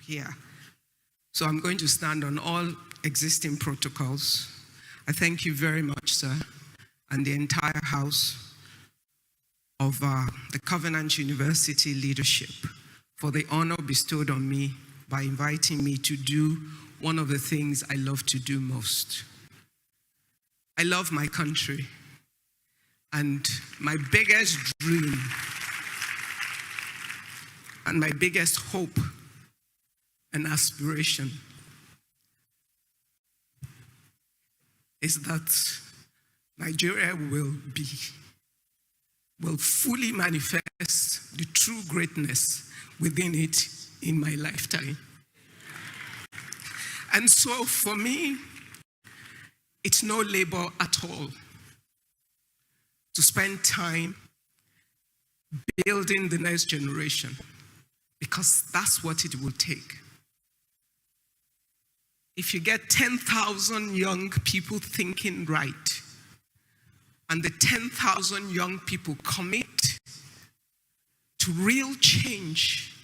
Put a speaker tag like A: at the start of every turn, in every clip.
A: here. So I'm going to stand on all existing protocols. I thank you very much, sir, and the entire house of the Covenant University leadership for the honor bestowed on me by inviting me to do one of the things I love to do most. I love my country, and my biggest dream and my biggest hope and aspiration is that Nigeria will fully manifest the true greatness within it in my lifetime. And so for me, it's no labor at all to spend time building the next generation, because that's what it will take. If you get 10,000 young people thinking right, and the 10,000 young people commit to real change,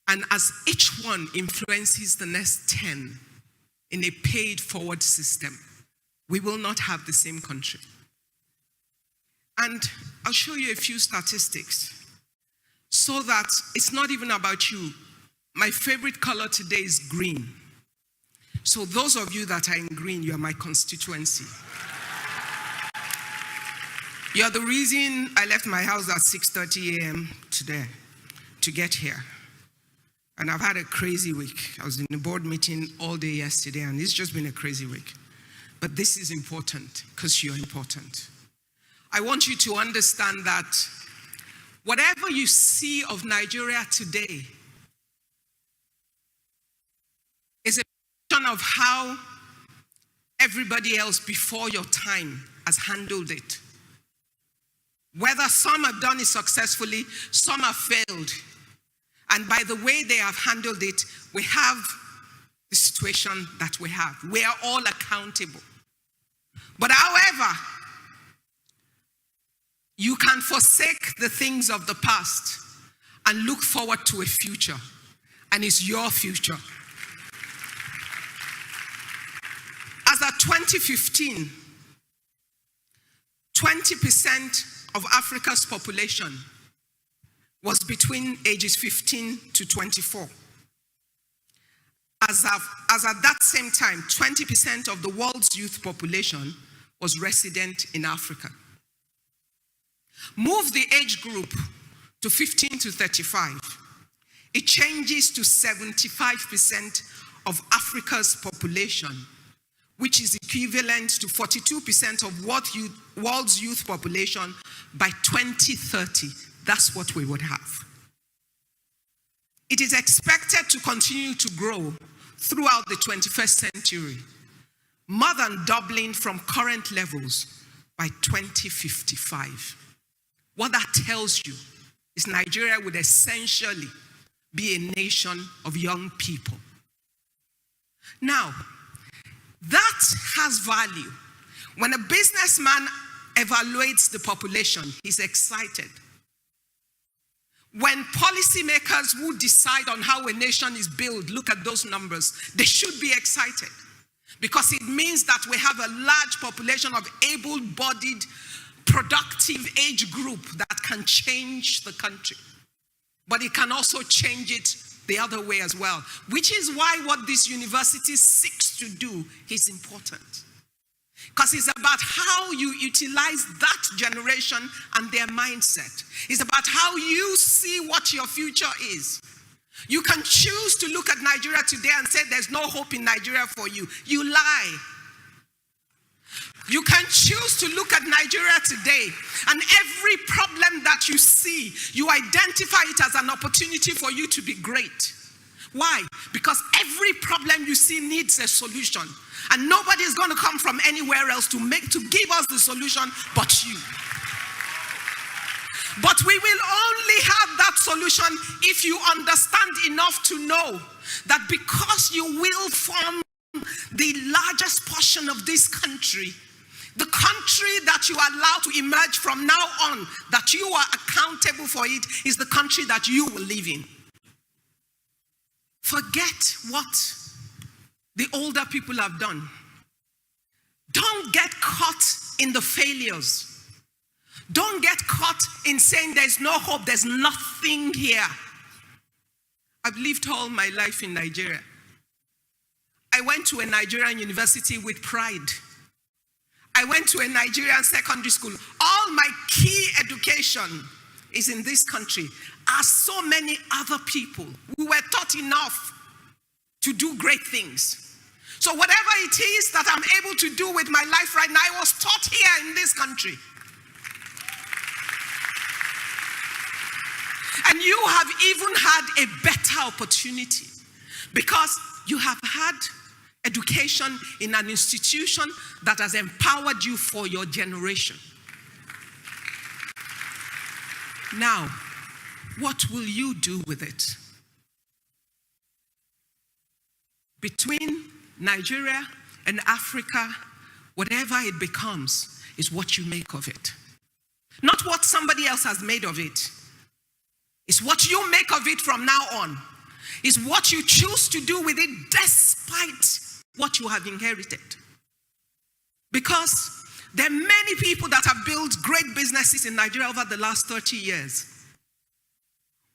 A: and as each one influences the next 10 in a paid forward system, we will not have the same country. And I'll show you a few statistics so that it's not even about you. My favorite color today is green. So those of you that are in green, you are my constituency. You're the reason I left my house at 6:30 a.m. today to get here. And I've had a crazy week. I was in a board meeting all day yesterday, and it's just been a crazy week. But this is important because you're important. I want you to understand that whatever you see of Nigeria today is a function of how everybody else before your time has handled it. Whether some have done it successfully, some have failed. And by the way they have handled it, we have the situation that we have. We are all accountable. But however, you can forsake the things of the past and look forward to a future. And it's your future. As of 2015, 20% of Africa's population was between ages 15 to 24. As at that same time, 20% of the world's youth population was resident in Africa. Move the age group to 15 to 35. It changes to 75% of Africa's population, which is equivalent to 42% of world's youth population by 2030. That's what we would have. It is expected to continue to grow throughout the 21st century, more than doubling from current levels by 2055. What that tells you is Nigeria would essentially be a nation of young people. Now, that has value. When a businessman evaluates the population, he's excited. When policymakers who decide on how a nation is built look at those numbers, they should be excited, because it means that we have a large population of able-bodied, productive age group that can change the country. But it can also change it the other way as well, which is why what this university seeks to do is important. Because it's about how you utilize that generation and their mindset. It's about how you see what your future is. You can choose to look at Nigeria today and say there's no hope in Nigeria for you. You lie. You can choose to look at Nigeria today, and every problem that you see, you identify it as an opportunity for you to be great. Why? Because every problem you see needs a solution, and nobody is going to come from anywhere else to give us the solution but you. But we will only have that solution if you understand enough to know that because you will form the largest portion of this country, the country that you allow to emerge from now on, that you are accountable for it, is the country that you will live in. Forget what the older people have done. Don't get caught in the failures. Don't get caught in saying there's no hope, there's nothing here. I've lived all my life in Nigeria. I went to a Nigerian university with pride. I went to a Nigerian secondary school. All my key education is in this country. As so many other people, we were taught enough to do great things. So whatever it is that I'm able to do with my life right now, I was taught here in this country. And you have even had a better opportunity because you have had education in an institution that has empowered you for your generation. Now, what will you do with it? Between Nigeria and Africa, whatever it becomes is what you make of it. Not what somebody else has made of it. It's what you make of it from now on. It's what you choose to do with it despite what you have inherited. Because there are many people that have built great businesses in Nigeria over the last 30 years.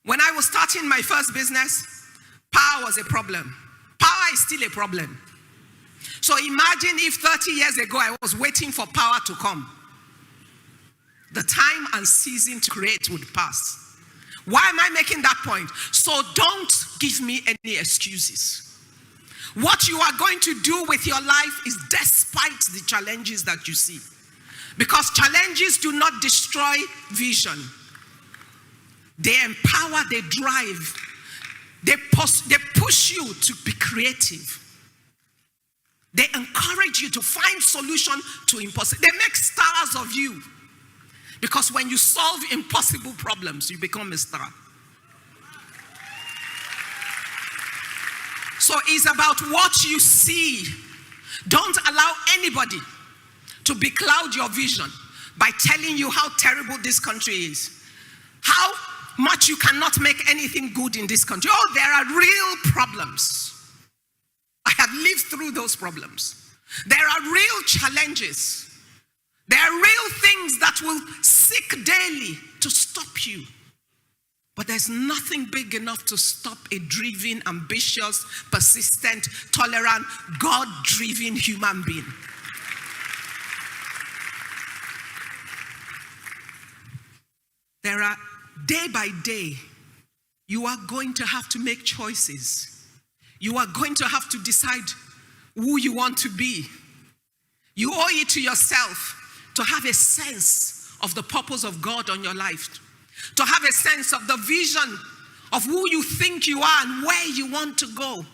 A: When I was starting my first business, power was a problem. Power is still a problem. So imagine if 30 years ago I was waiting for power to come. The time and season to create would pass. Why am I making that point? So don't give me any excuses. What you are going to do with your life is despite the challenges that you see. Because challenges do not destroy vision. They empower, they drive, they push you to be creative. They encourage you to find solution to impossible. They make stars of you. Because when you solve impossible problems, you become a star. So it's about what you see. Don't allow anybody to becloud your vision by telling you how terrible this country is. How much you cannot make anything good in this country. Oh, there are real problems. I have lived through those problems. There are real challenges. There are real things that will seek daily to stop you. But there's nothing big enough to stop a driven, ambitious, persistent, tolerant, God-driven human being. There are, day by day, you are going to have to make choices. You are going to have to decide who you want to be. You owe it to yourself to have a sense of the purpose of God on your life. To have a sense of the vision of who you think you are and where you want to go.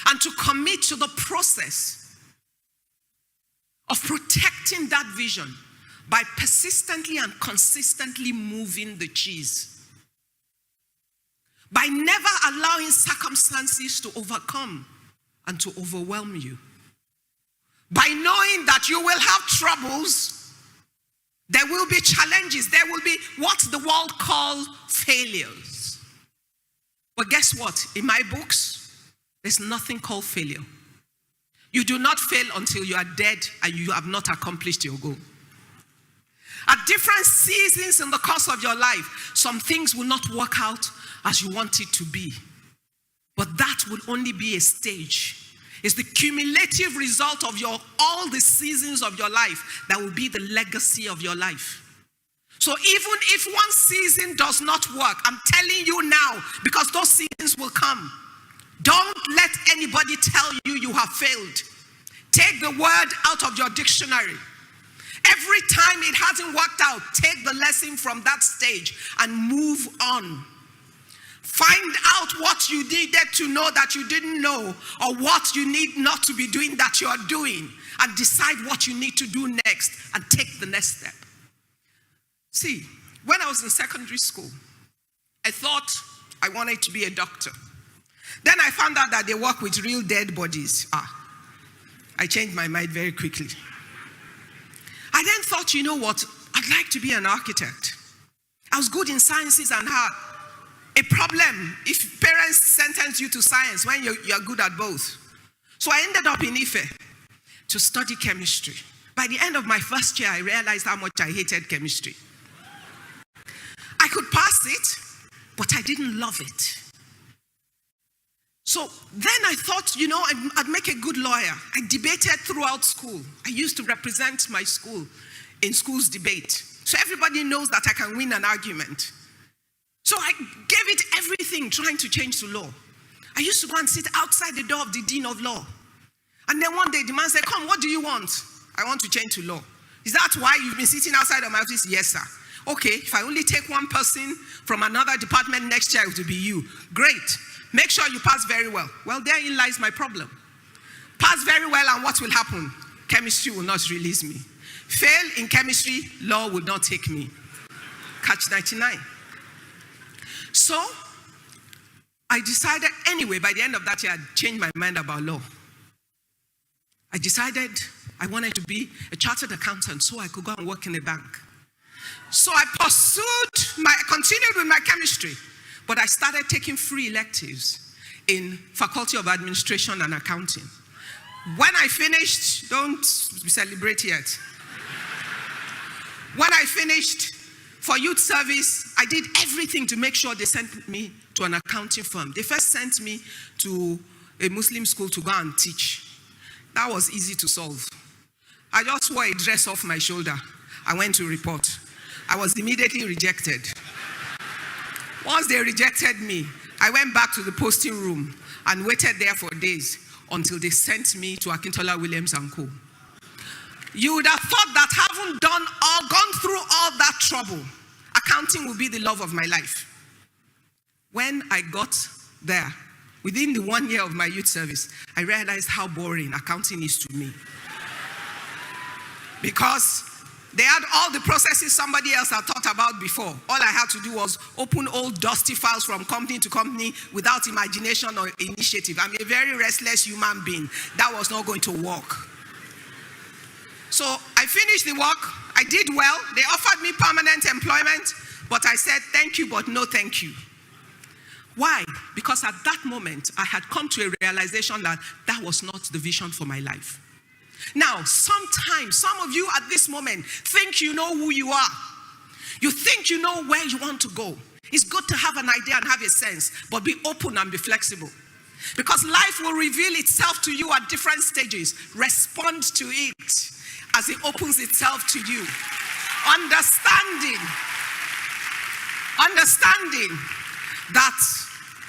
A: And to commit to the process of protecting that vision by persistently and consistently moving the cheese. By never allowing circumstances to overcome and to overwhelm you. By knowing that you will have troubles. There will be challenges. There will be what the world calls failures. But guess what? In my books, there's nothing called failure. You do not fail until you are dead and you have not accomplished your goal. At different seasons in the course of your life, some things will not work out as you want it to be. But that will only be a stage. It's the cumulative result of all the seasons of your life that will be the legacy of your life. So even if one season does not work, I'm telling you now, because those seasons will come. Don't let anybody tell you you have failed. Take the word out of your dictionary. Every time it hasn't worked out, take the lesson from that stage and move on. Find out what you needed to know that you didn't know, or what you need not to be doing that you are doing, and decide what you need to do next and take the next step. See, when I was in secondary school, I thought I wanted to be a doctor. Then I found out that they work with real dead bodies. I changed my mind very quickly. I then thought, you know what, I'd like to be an architect. I was good in sciences and art. a problem if parents sentence you to science when you're good at both. So I ended up in Ife to study chemistry. By the end of my first year, I realized how much I hated chemistry. I could pass it, but I didn't love it. So then I thought, I'd make a good lawyer. I debated throughout school. I used to represent my school in school's debate. So everybody knows that I can win an argument. So I gave it everything trying to change to law. I used to go and sit outside the door of the dean of law. And then one day the man said, come, what do you want? I want to change to law. Is that why you've been sitting outside of my office? Yes, sir. Okay, if I only take one person from another department next year, it will be you. Great. Make sure you pass very well. Well, therein lies my problem. Pass very well, and what will happen? Chemistry will not release me. Fail in chemistry, law will not take me. Catch 99. So, I decided anyway, by the end of that year, I'd changed my mind about law. I decided I wanted to be a chartered accountant so I could go and work in a bank. So I continued with my chemistry, but I started taking free electives in Faculty of Administration and Accounting. When I finished, don't celebrate yet. When I finished for youth service, I did everything to make sure they sent me to an accounting firm. They first sent me to a Muslim school to go and teach. That was easy to solve. I just wore a dress off my shoulder. I went to report. I was immediately rejected. Once they rejected me, I went back to the posting room and waited there for days until they sent me to Akintola Williams & Co. You would have thought that having gone through all that trouble, accounting would be the love of my life. When I got there, within the 1 year of my youth service, I realized how boring accounting is to me. Because they had all the processes somebody else had thought about before. All I had to do was open old dusty files from company to company without imagination or initiative. I'm a very restless human being. That was not going to work. So I finished the work. I did well. They offered me permanent employment, but I said, thank you, but no thank you. Why? Because at that moment, I had come to a realization that that was not the vision for my life. Now, sometimes, some of you at this moment think you know who you are. You think you know where you want to go. It's good to have an idea and have a sense, but be open and be flexible. Because life will reveal itself to you at different stages. Respond to it as it opens itself to you. Understanding that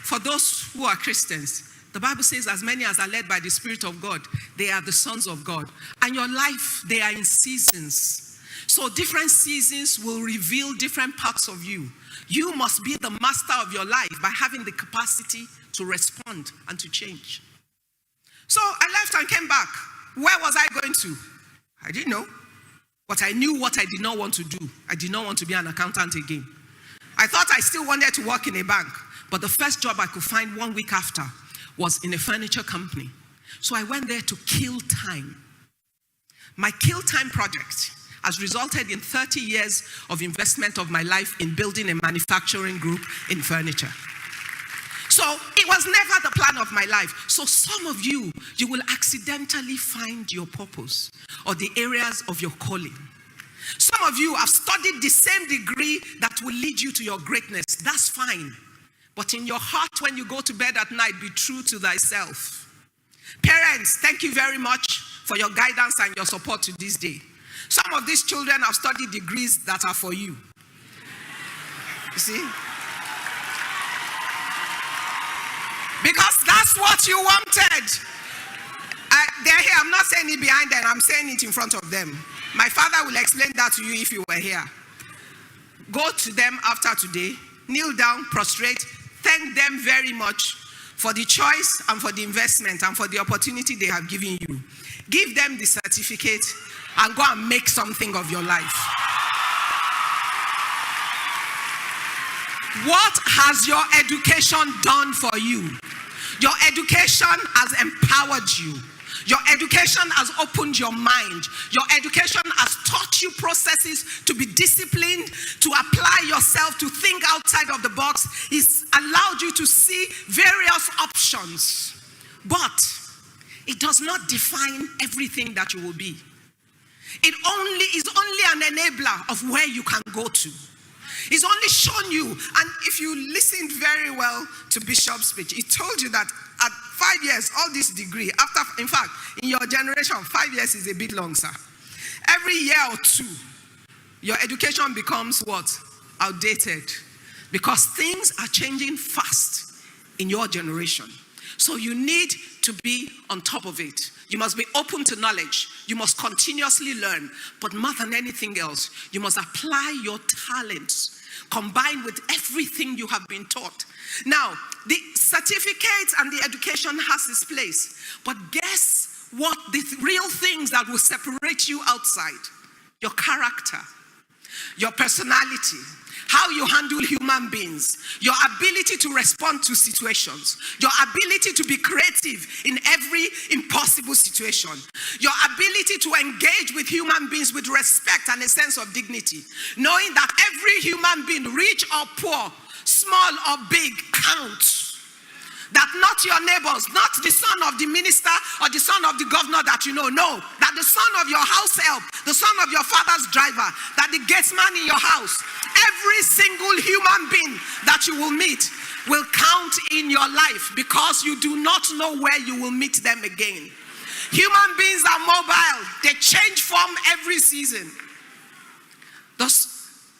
A: for those who are Christians, the Bible says as many as are led by the Spirit of God, they are the sons of God. And your life, they are in seasons. So different seasons will reveal different parts of you. You must be the master of your life by having the capacity to respond and to change. So I left and came back. Where was I going to? I didn't know. But I knew what I did not want to do. I did not want to be an accountant again. I thought I still wanted to work in a bank. But the first job I could find 1 week after was in a furniture company. So I went there to kill time. My kill time project has resulted in 30 years of investment of my life in building a manufacturing group in furniture. So it was never the plan of my life. So some of you will accidentally find your purpose or the areas of your calling. Some of you have studied the same degree that will lead you to your greatness. That's fine. But in your heart, when you go to bed at night, be true to thyself. Parents, thank you very much for your guidance and your support to this day. Some of these children have studied degrees that are for you. You see? Because that's what you wanted. They're here. I'm not saying it behind them. I'm saying it in front of them. My father will explain that to you if you were here. Go to them after today. Kneel down, prostrate. Thank them very much for the choice and for the investment and for the opportunity they have given you. Give them the certificate and go and make something of your life. What has your education done for you? Your education has empowered you. Your education has opened your mind. Your education has taught you processes to be disciplined, to apply yourself, to think outside of the box. It's allowed you to see various options. But it does not define everything that you will be. It is only an enabler of where you can go to. It's only shown you, and if you listened very well to Bishop's speech, he told you that at 5 years, all this degree, in fact, in your generation, 5 years is a bit long, sir. Every year or two, your education becomes what? Outdated. Because things are changing fast in your generation. So you need to be on top of it. You must be open to knowledge. You must continuously learn. But more than anything else, you must apply your talents combined with everything you have been taught. Now, the certificate and the education has its place. But guess what? The real things that will separate you outside: your character, your personality, how you handle human beings, your ability to respond to situations, your ability to be creative in every impossible situation, your ability to engage with human beings with respect and a sense of dignity, knowing that every human being, rich or poor, small or big, counts. That not your neighbors, not the son of the minister or the son of the governor that you know, no. That the son of your house help, the son of your father's driver, that the gatesman in your house, every single human being that you will meet will count in your life, because you do not know where you will meet them again. Human beings are mobile. They change form every season. Thus,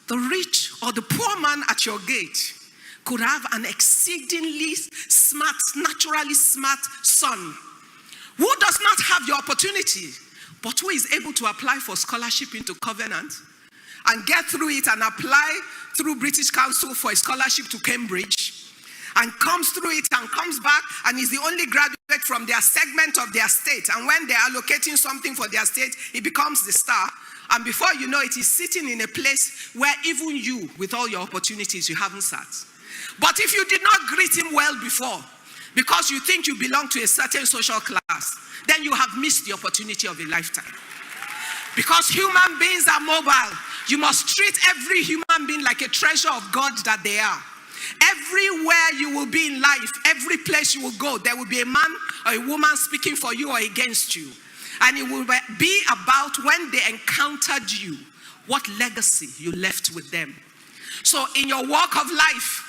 A: the rich or the poor man at your gate could have an exceedingly smart, naturally smart son who does not have the opportunity, but who is able to apply for scholarship into Covenant and get through it and apply through British Council for a scholarship to Cambridge, and comes through it and comes back and is the only graduate from their segment of their state. And when they're allocating something for their state, he becomes the star. And before you know it, he's sitting in a place where even you, with all your opportunities, you haven't sat. But if you did not greet him well before, because you think you belong to a certain social class, then you have missed the opportunity of a lifetime. Because human beings are mobile. You must treat every human being like a treasure of God that they are. Everywhere you will be in life, every place you will go, there will be a man or a woman speaking for you or against you. And it will be about when they encountered you, what legacy you left with them. So in your walk of life,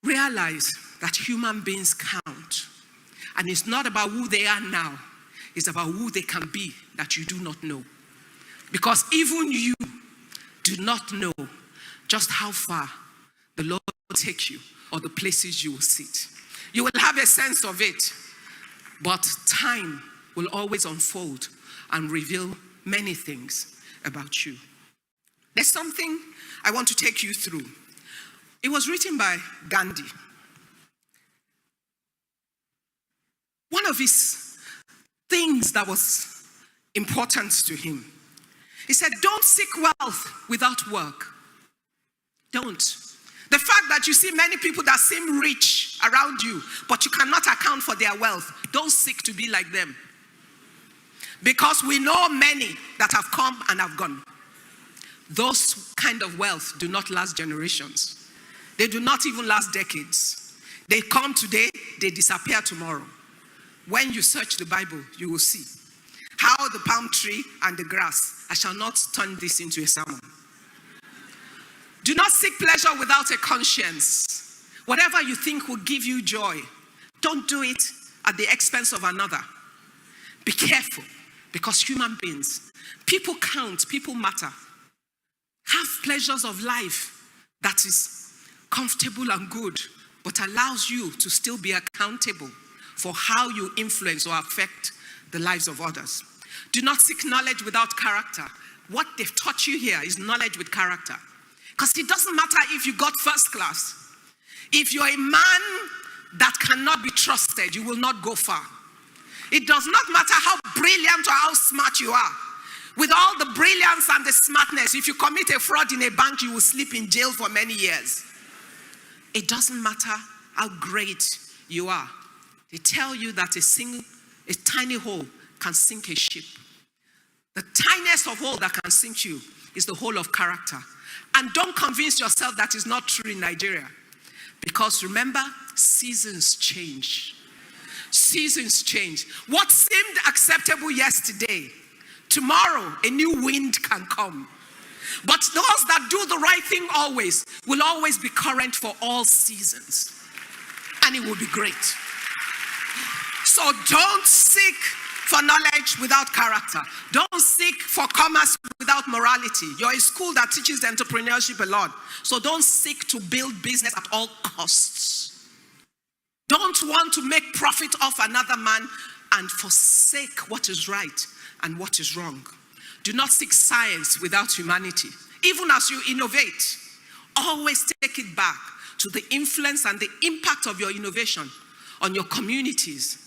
A: realize that human beings count. And it's not about who they are now. It's about who they can be that you do not know. Because even you do not know just how far the Lord will take you or the places you will sit. You will have a sense of it, but time will always unfold and reveal many things about you. There's something I want to take you through. It was written by Gandhi. One of his things that was important to him, he said, don't seek wealth without work. Don't. The fact that you see many people that seem rich around you, but you cannot account for their wealth, don't seek to be like them. Because we know many that have come and have gone. Those kind of wealth do not last generations. They do not even last decades. They come today, they disappear tomorrow. When you search the Bible, you will see how the palm tree and the grass, I shall not turn this into a sermon. Do not seek pleasure without a conscience. Whatever you think will give you joy, don't do it at the expense of another. Be careful, because human beings, people count, people matter. Have pleasures of life that is comfortable and good, but allows you to still be accountable for how you influence or affect the lives of others. Do not seek knowledge without character. What they've taught you here is knowledge with character. Because it doesn't matter if you got first class. If you're a man that cannot be trusted, you will not go far. It does not matter how brilliant or how smart you are. With all the brilliance and the smartness, if you commit a fraud in a bank, you will sleep in jail for many years. It doesn't matter how great you are. They tell you that a A tiny hole can sink a ship. The tiniest of hole that can sink you is the hole of character. And don't convince yourself that is not true in Nigeria. Because remember, seasons change. Seasons change. What seemed acceptable yesterday, tomorrow a new wind can come. But those that do the right thing always will always be current for all seasons. And it will be great. So don't seek for knowledge without character. Don't seek for commerce without morality. You're a school that teaches entrepreneurship a lot. So don't seek to build business at all costs. Don't want to make profit off another man and forsake what is right and what is wrong. Do not seek science without humanity. Even as you innovate, always take it back to the influence and the impact of your innovation on your communities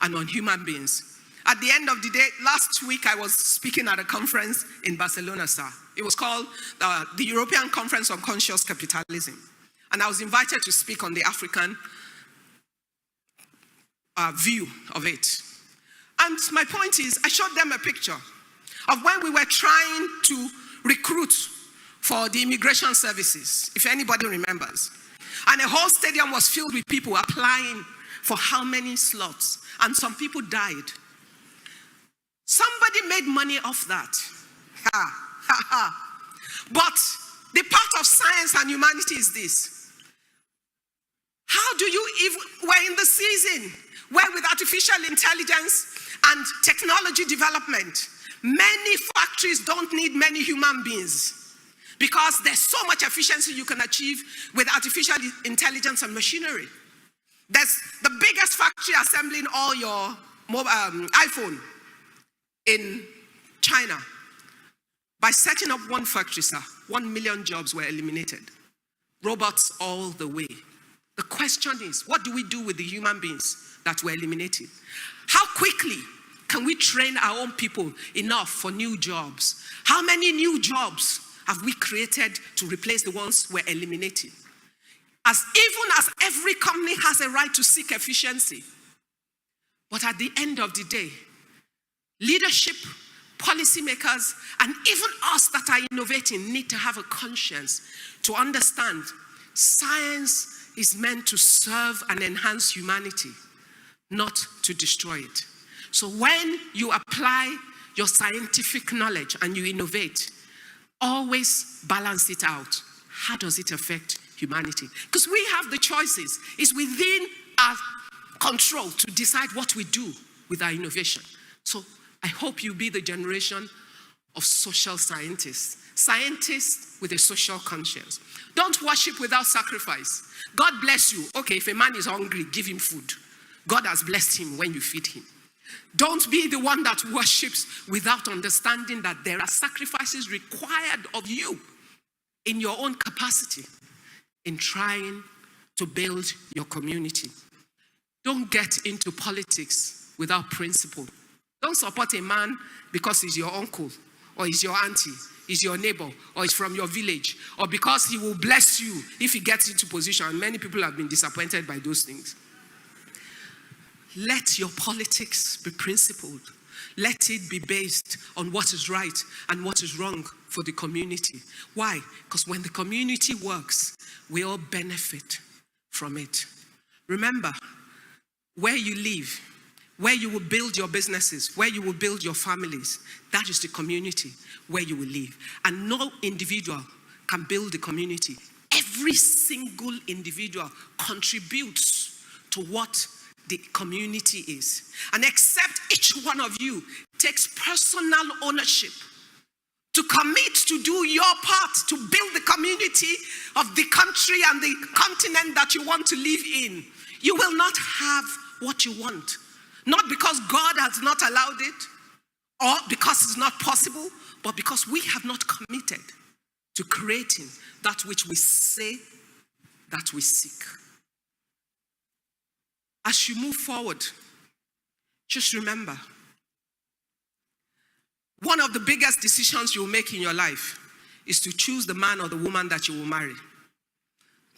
A: and on human beings. At the end of the day, last week I was speaking at a conference in Barcelona, sir. It was called the European Conference on Conscious Capitalism. And I was invited to speak on the African view of it. And my point is, I showed them a picture of when we were trying to recruit for the immigration services, if anybody remembers. And a whole stadium was filled with people applying for how many slots. And some people died. Somebody made money off that. But the part of science and humanity is this. How do you even, we're in the season where with artificial intelligence and technology development, many factories don't need many human beings because there's so much efficiency you can achieve with artificial intelligence and machinery. There's the biggest factory assembling all your iPhone in China. By setting up one factory, sir, 1 million jobs were eliminated. Robots all the way. The question is, what do we do with the human beings that were eliminated? How quickly can we train our own people enough for new jobs? How many new jobs have we created to replace the ones we're eliminating? Even as every company has a right to seek efficiency. But at the end of the day, leadership, policymakers, and even us that are innovating need to have a conscience to understand science is meant to serve and enhance humanity, not to destroy it. So when you apply your scientific knowledge and you innovate, always balance it out. How does it affect humanity? Because we have the choices. It's within our control to decide what we do with our innovation. So I hope you be the generation of social scientists. Scientists with a social conscience. Don't worship without sacrifice. God bless you. Okay, if a man is hungry, give him food. God has blessed him when you feed him. Don't be the one that worships without understanding that there are sacrifices required of you in your own capacity in trying to build your community. Don't get into politics without principle. Don't support a man because he's your uncle, or he's your auntie, he's your neighbor, or he's from your village, or because he will bless you if he gets into position. And many people have been disappointed by those things. Let your politics be principled. Let it be based on what is right and what is wrong for the community. Why? Because when the community works, we all benefit from it. Remember, where you live, where you will build your businesses, where you will build your families, that is the community where you will live. And no individual can build the community. Every single individual contributes to what the community is. And except each one of you takes personal ownership to commit to do your part to build the community of the country and the continent that you want to live in, you will not have what you want. Not because God has not allowed it, or because it's not possible, but because we have not committed to creating that which we say that we seek. As you move forward, just remember, one of the biggest decisions you will make in your life is to choose the man or the woman that you will marry.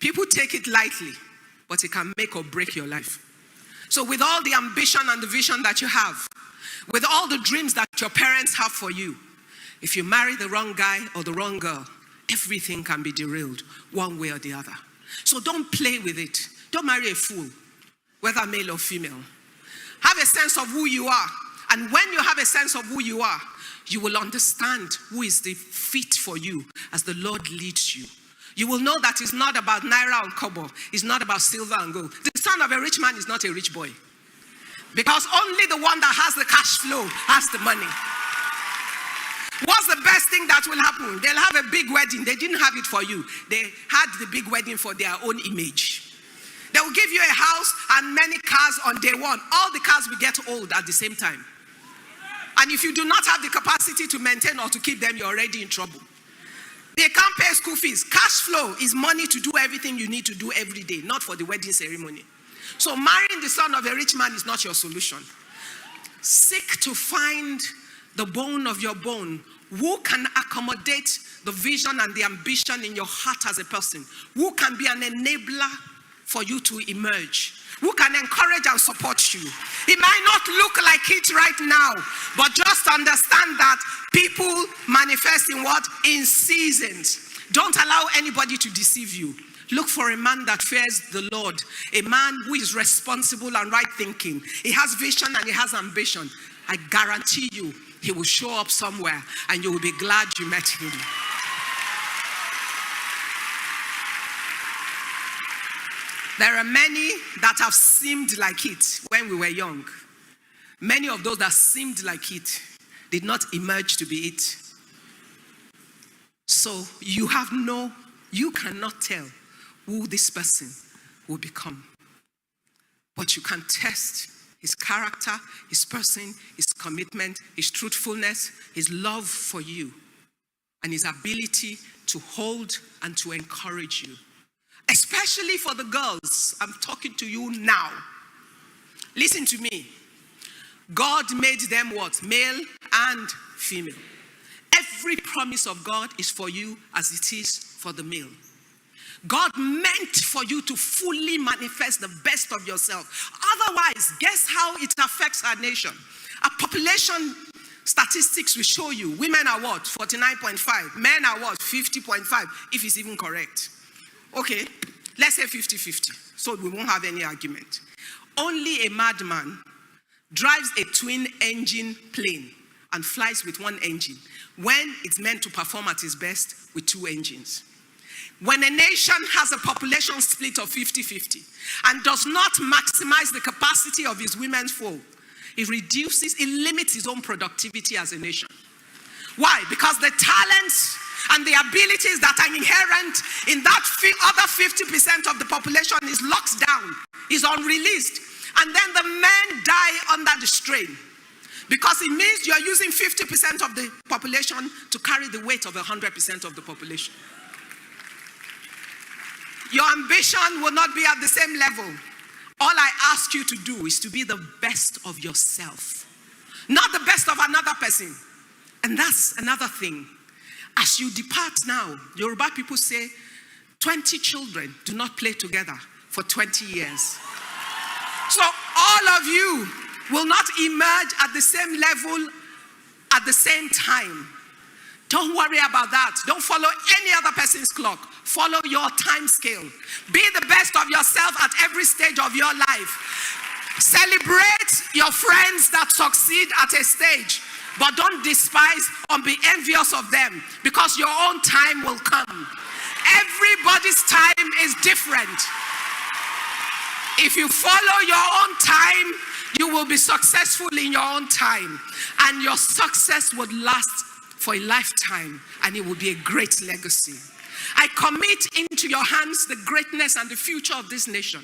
A: People take it lightly, but it can make or break your life. So with all the ambition and the vision that you have, with all the dreams that your parents have for you, if you marry the wrong guy or the wrong girl, everything can be derailed one way or the other. So don't play with it. Don't marry a fool, whether male or female. Have a sense of who you are. And when you have a sense of who you are, you will understand who is the fit for you as the Lord leads you. You will know that it's not about naira and kobo. It's not about silver and gold. The son of a rich man is not a rich boy. Because only the one that has the cash flow has the money. What's the best thing that will happen? They'll have a big wedding. They didn't have it for you. They had the big wedding for their own image. They will give you a house and many cars on day one. All the cars will get old at the same time. And if you do not have the capacity to maintain or to keep them, you're already in trouble. They can't pay school fees. Cash flow is money to do everything you need to do every day, not for the wedding ceremony. So marrying the son of a rich man is not your solution. Seek to find the bone of your bone. Who can accommodate the vision and the ambition in your heart as a person? Who can be an enabler for you to emerge? Who can encourage and support you? It might not look like it right now, but just understand that people manifest in what? In seasons. Don't allow anybody to deceive you. Look for a man that fears the Lord, a man who is responsible and right thinking. He has vision and he has ambition. I guarantee you, he will show up somewhere and you will be glad you met him. There are many that have seemed like it when we were young. Many of those that seemed like it did not emerge to be it. So you cannot tell who this person will become. But you can test his character, his person, his commitment, his truthfulness, his love for you, and his ability to hold and to encourage you. Especially for the girls, I'm talking to you now. Listen to me. God made them what? Male and female. Every promise of God is for you as it is for the male. God meant for you to fully manifest the best of yourself. Otherwise, guess how it affects our nation? Our population statistics will show you women are what? 49.5. Men are what? 50.5, if it's even correct. Okay, let's say 50-50, so we won't have any argument. Only a madman drives a twin-engine plane and flies with one engine when it's meant to perform at its best with two engines. When a nation has a population split of 50-50 and does not maximize the capacity of its women's fold, it limits its own productivity as a nation. Why? Because the talents and the abilities that are inherent in that other 50% of the population is locked down, is unreleased. And then the men die under the strain. Because it means you are using 50% of the population to carry the weight of 100% of the population. Your ambition will not be at the same level. All I ask you to do is to be the best of yourself, not the best of another person. And that's another thing. As you depart now, Yoruba people say 20 children do not play together for 20 years. So all of you will not emerge at the same level at the same time. Don't worry about that. Don't follow any other person's clock. Follow your time scale. Be the best of yourself at every stage of your life. Celebrate your friends that succeed at a stage. But don't despise or be envious of them, because your own time will come. Everybody's time is different. If you follow your own time, you will be successful in your own time. And your success would last for a lifetime, and it will be a great legacy. I commit into your hands the greatness and the future of this nation.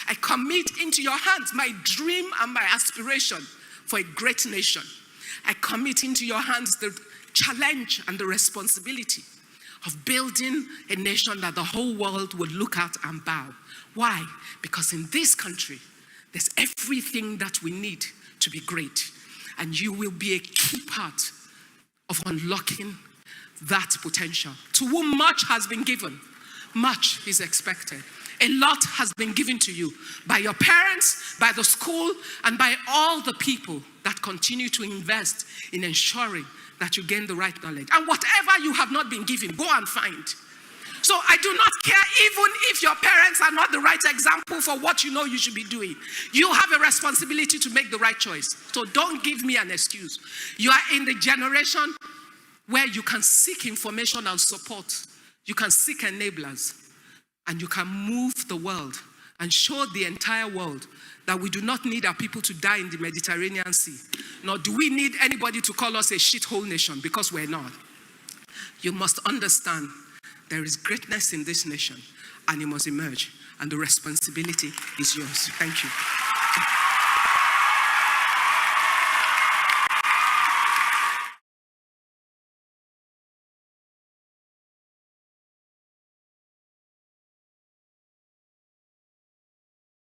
A: I commit into your hands my dream and my aspiration for a great nation. I commit into your hands the challenge and the responsibility of building a nation that the whole world will look at and bow. Why? Because in this country, there's everything that we need to be great. And you will be a key part of unlocking that potential. To whom much has been given, much is expected. A lot has been given to you by your parents, by the school, and by all the people that continue to invest in ensuring that you gain the right knowledge. And whatever you have not been given, go and find. So I do not care even if your parents are not the right example for what you know you should be doing. You have a responsibility to make the right choice. So don't give me an excuse. You are in the generation where you can seek information and support. You can seek enablers. And you can move the world and show the entire world that we do not need our people to die in the Mediterranean Sea. Nor do we need anybody to call us a shithole nation, because we're not. You must understand there is greatness in this nation, and you must emerge, and the responsibility is yours. Thank you.